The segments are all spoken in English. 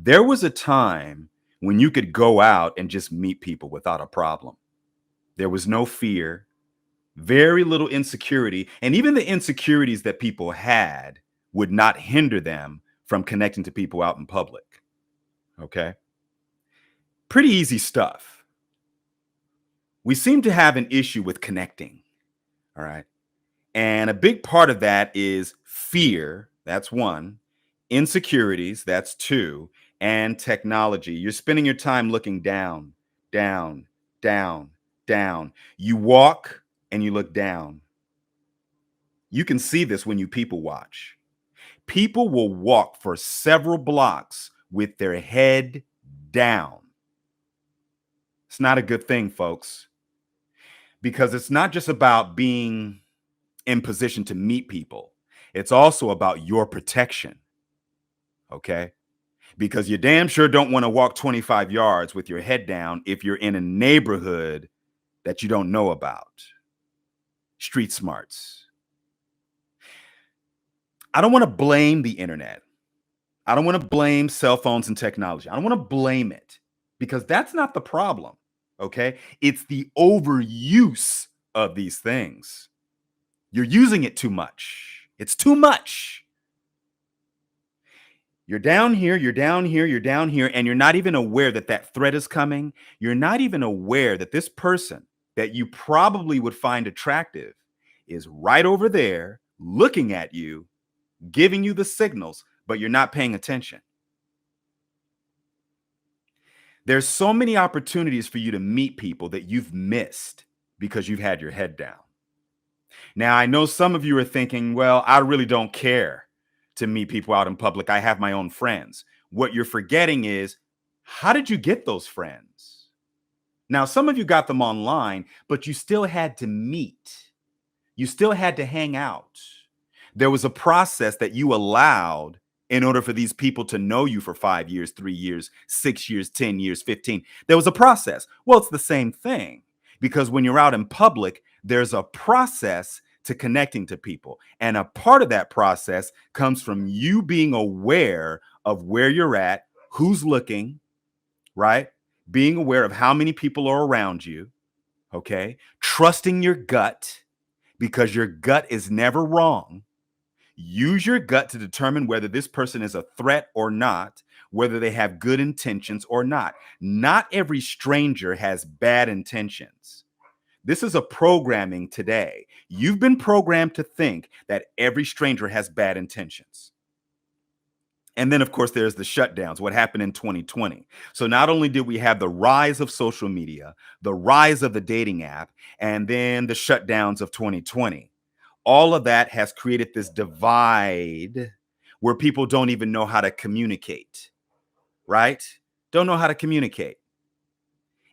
There was a time when you could go out and just meet people without a problem. There was no fear, very little insecurity, and even the insecurities that people had would not hinder them from connecting to people out in public. Okay? Pretty easy stuff. We seem to have an issue with connecting. All right. And a big part of that is fear. That's one. Insecurities. That's two. And technology. You're spending your time looking down, down, down, down. You walk and you look down. You can see this when you people watch. People will walk for several blocks with their head down. It's not a good thing, folks, because it's not just about being in position to meet people. It's also about your protection. Okay? Because you damn sure don't want to walk 25 yards with your head down if you're in a neighborhood that you don't know about. Street smarts. I don't want to blame the internet. I don't want to blame cell phones and technology. I don't want to blame it because that's not the problem. Okay? It's the overuse of these things. You're using it too much. It's too much. You're down here, you're down here, you're down here, and you're not even aware that that threat is coming. You're not even aware that this person that you probably would find attractive is right over there looking at you, giving you the signals, but you're not paying attention. There's so many opportunities for you to meet people that you've missed because you've had your head down. Now, I know some of you are thinking, well, I really don't care to meet people out in public. I have my own friends. What you're forgetting is, how did you get those friends? Now, some of you got them online, but you still had to meet. You still had to hang out. There was a process that you allowed in order for these people to know you for 5 years, 3 years, 6 years, 10 years, 15. There was a process. Well, it's the same thing because when you're out in public, there's a process to connecting to people. And a part of that process comes from you being aware of where you're at, who's looking, right? Being aware of how many people are around you, okay? Trusting your gut because your gut is never wrong. Use your gut to determine whether this person is a threat or not, whether they have good intentions or not. Not every stranger has bad intentions. This is a programming today. You've been programmed to think that every stranger has bad intentions. And then, of course, there's the shutdowns, what happened in 2020. So not only did we have the rise of social media, the rise of the dating app, and then the shutdowns of 2020, all of that has created this divide where people don't even know how to communicate, right? Don't know how to communicate.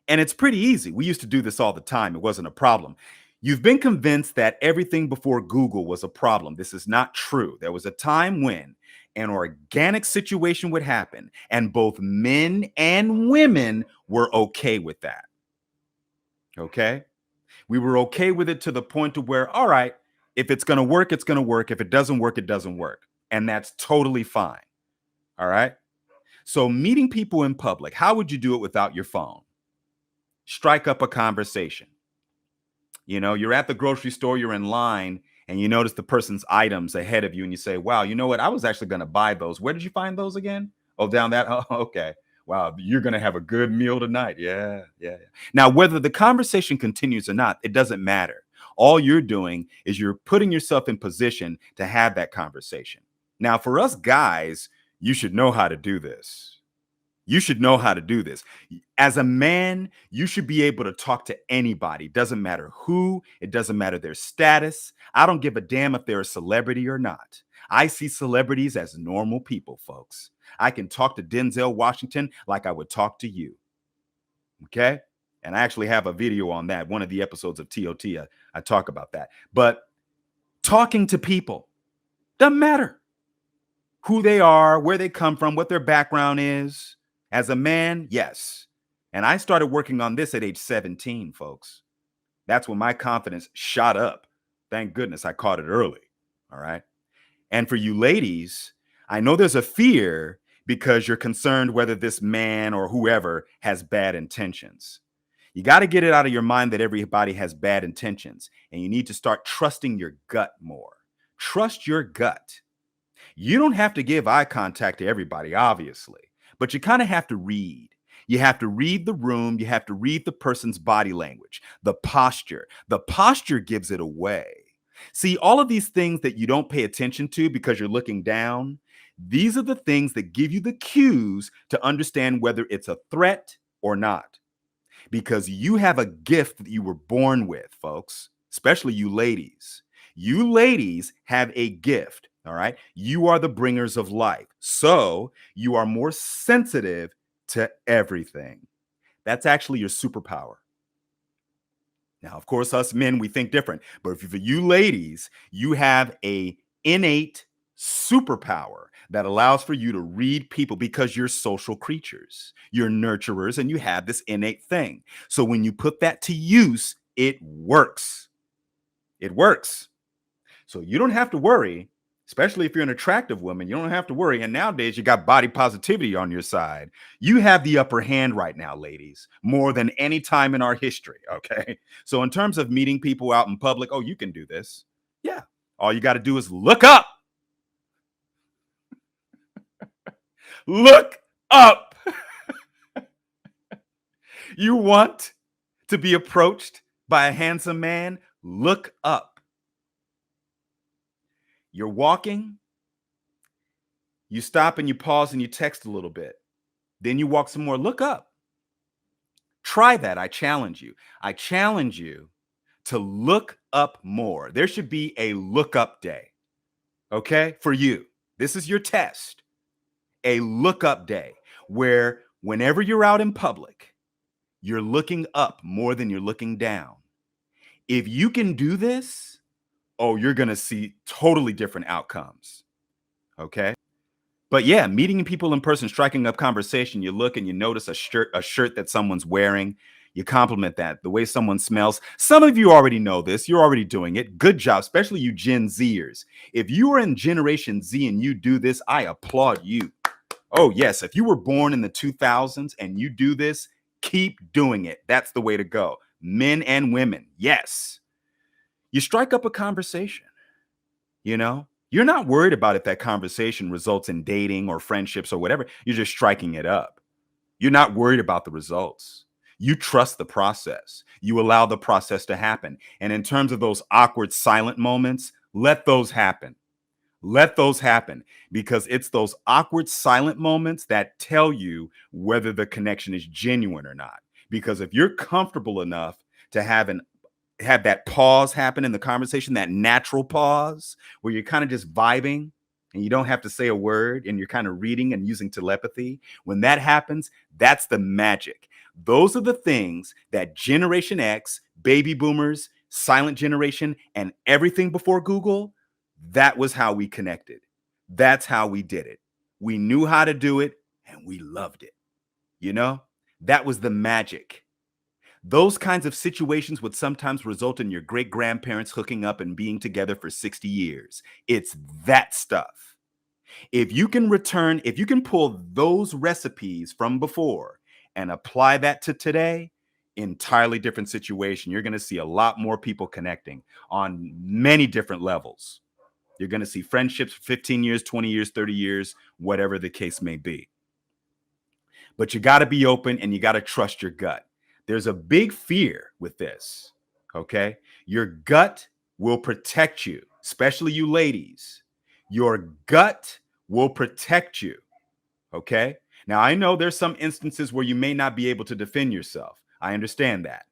And it's pretty easy. We used to do this all the time. It wasn't a problem. You've been convinced that everything before Google was a problem. This is not true. There was a time when an organic situation would happen, and both men and women were okay with that. Okay? We were okay with it to the point to where, all right, if it's going to work, it's going to work. If it doesn't work, it doesn't work. And that's totally fine. All right? So meeting people in public, how would you do it without your phone? Strike up a conversation. You know, you're at the grocery store, you're in line, and you notice the person's items ahead of you, and you say, wow, you know what? I was actually going to buy those. Where did you find those again? Oh, down that. Oh, okay. Wow, you're going to have a good meal tonight. Yeah. Now, whether the conversation continues or not, it doesn't matter. All you're doing is you're putting yourself in position to have that conversation. Now, for us guys, you should know how to do this. You should know how to do this. As a man, you should be able to talk to anybody. It doesn't matter who, it doesn't matter their status. I don't give a damn if they're a celebrity or not. I see celebrities as normal people, folks. I can talk to Denzel Washington like I would talk to you. Okay? And I actually have a video on that. One of the episodes of T.O.T. I talk about that. But talking to people doesn't matter who they are, where they come from, what their background is. As a man, yes. And I started working on this at age 17, folks. That's when my confidence shot up. Thank goodness I caught it early. All right. And for you ladies, I know there's a fear because you're concerned whether this man or whoever has bad intentions. You got to get it out of your mind that everybody has bad intentions, and you need to start trusting your gut more. Trust your gut. You don't have to give eye contact to everybody, obviously, but you kind of have to read. You have to read the room. You have to read the person's body language, the posture. The posture gives it away. See, all of these things that you don't pay attention to because you're looking down, these are the things that give you the cues to understand whether it's a threat or not. Because you have a gift that you were born with, folks, especially you ladies. You ladies have a gift, all right? You are the bringers of life. So you are more sensitive to everything. That's actually your superpower. Now, of course, us men, we think different. But for you ladies, you have a innate superpower that allows for you to read people because you're social creatures. You're nurturers and you have this innate thing. So when you put that to use, it works. It works. So you don't have to worry, especially if you're an attractive woman, you don't have to worry. And nowadays you got body positivity on your side. You have the upper hand right now, ladies, more than any time in our history. Okay. So in terms of meeting people out in public, oh, you can do this. Yeah. All you got to do is look up. Look up. You want to be approached by a handsome man? Look up. You're walking, you stop and you pause and you text a little bit. Then you walk some more. Look up. Try that. I challenge you. I challenge you to look up more. There should be a look up day. Okay? For you. This is your test. A look up day where whenever you're out in public, you're looking up more than you're looking down. If you can do this, oh, you're going to see totally different outcomes. Okay? But yeah, meeting people in person, striking up conversation, you look and you notice a shirt that someone's wearing. You compliment that, the way someone smells. Some of you already know this. You're already doing it. Good job, especially you Gen Zers. If you are in Generation Z and you do this, I applaud you. Oh, yes. If you were born in the 2000s and you do this, keep doing it. That's the way to go. Men and women. Yes. You strike up a conversation, you know? You're not worried about if that conversation results in dating or friendships or whatever. You're just striking it up. You're not worried about the results. You trust the process. You allow the process to happen. And in terms of those awkward silent moments, let those happen. Let those happen because it's those awkward silent moments that tell you whether the connection is genuine or not. Because if you're comfortable enough to have that pause happen in the conversation, that natural pause where you're kind of just vibing and you don't have to say a word and you're kind of reading and using telepathy. When that happens, that's the magic. Those are the things that Generation X, baby boomers, silent generation, and everything before Google, that was how we connected. That's how we did it. We knew how to do it and we loved it. You know, that was the magic. Those kinds of situations would sometimes result in your great grandparents hooking up and being together for 60 years. It's that stuff. If you can pull those recipes from before and apply that to today, entirely different situation. You're going to see a lot more people connecting on many different levels. You're going to see friendships for 15 years, 20 years, 30 years, whatever the case may be. But you got to be open and you got to trust your gut. There's a big fear with this, okay? Your gut will protect you, especially you ladies. Your gut will protect you, okay? Now, I know there's some instances where you may not be able to defend yourself. I understand that.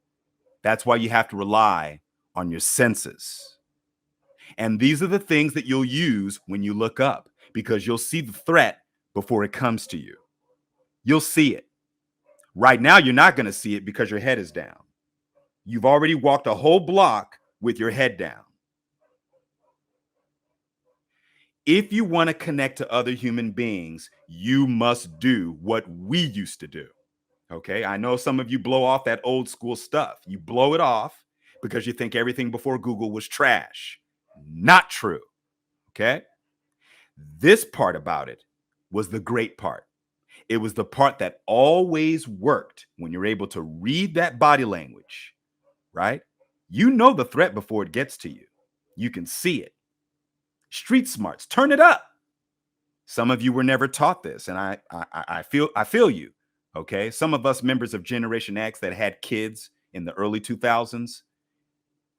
That's why you have to rely on your senses. And these are the things that you'll use when you look up because you'll see the threat before it comes to you. You'll see it. Right now, you're not going to see it because your head is down. You've already walked a whole block with your head down. If you want to connect to other human beings, you must do what we used to do. Okay, I know some of you blow off that old school stuff. You blow it off because you think everything before Google was trash. Not true. Okay, this part about it was the great part. It was the part that always worked when you're able to read that body language, right? You know the threat before it gets to you. You can see it. Street smarts, turn it up. Some of you were never taught this, and I feel you. Okay, some of us members of Generation X that had kids in the early 2000s,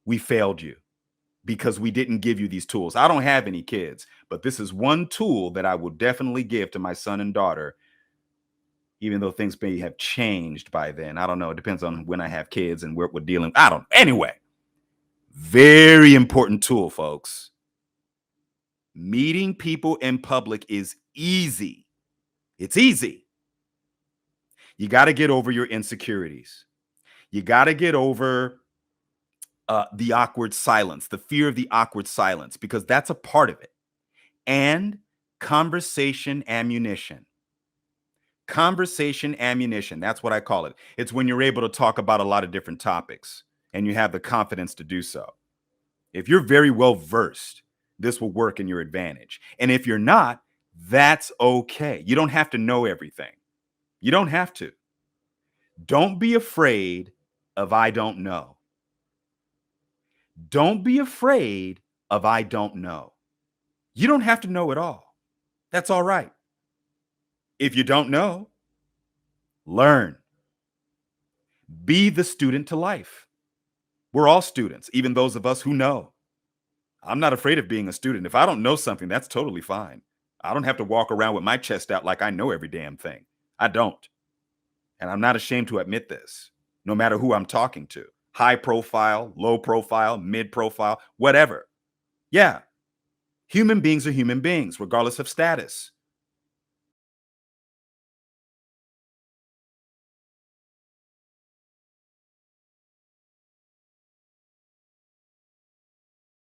we failed you because we didn't give you these tools. I don't have any kids, but this is one tool that I will definitely give to my son and daughter, even though things may have changed by then. I don't know. It depends on when I have kids and where we're dealing. I don't. Anyway, very important tool, folks. Meeting people in public is easy. It's easy. You got to get over your insecurities. You got to get over the awkward silence, the fear of the awkward silence, because that's a part of it. And conversation ammunition. Conversation ammunition. That's what I call it. It's when you're able to talk about a lot of different topics and you have the confidence to do so. If you're very well versed, this will work in your advantage. And if you're not, that's okay. You don't have to know everything. You don't have to. Don't be afraid of I don't know. Don't be afraid of I don't know. You don't have to know it all. That's all right. If you don't know, learn. Be the student to life. We're all students, even those of us who know. I'm not afraid of being a student. If I don't know something, that's totally fine. I don't have to walk around with my chest out like I know every damn thing. I don't. And I'm not ashamed to admit this, no matter who I'm talking to. High profile, low profile, mid profile, whatever. Yeah. Human beings are human beings, regardless of status.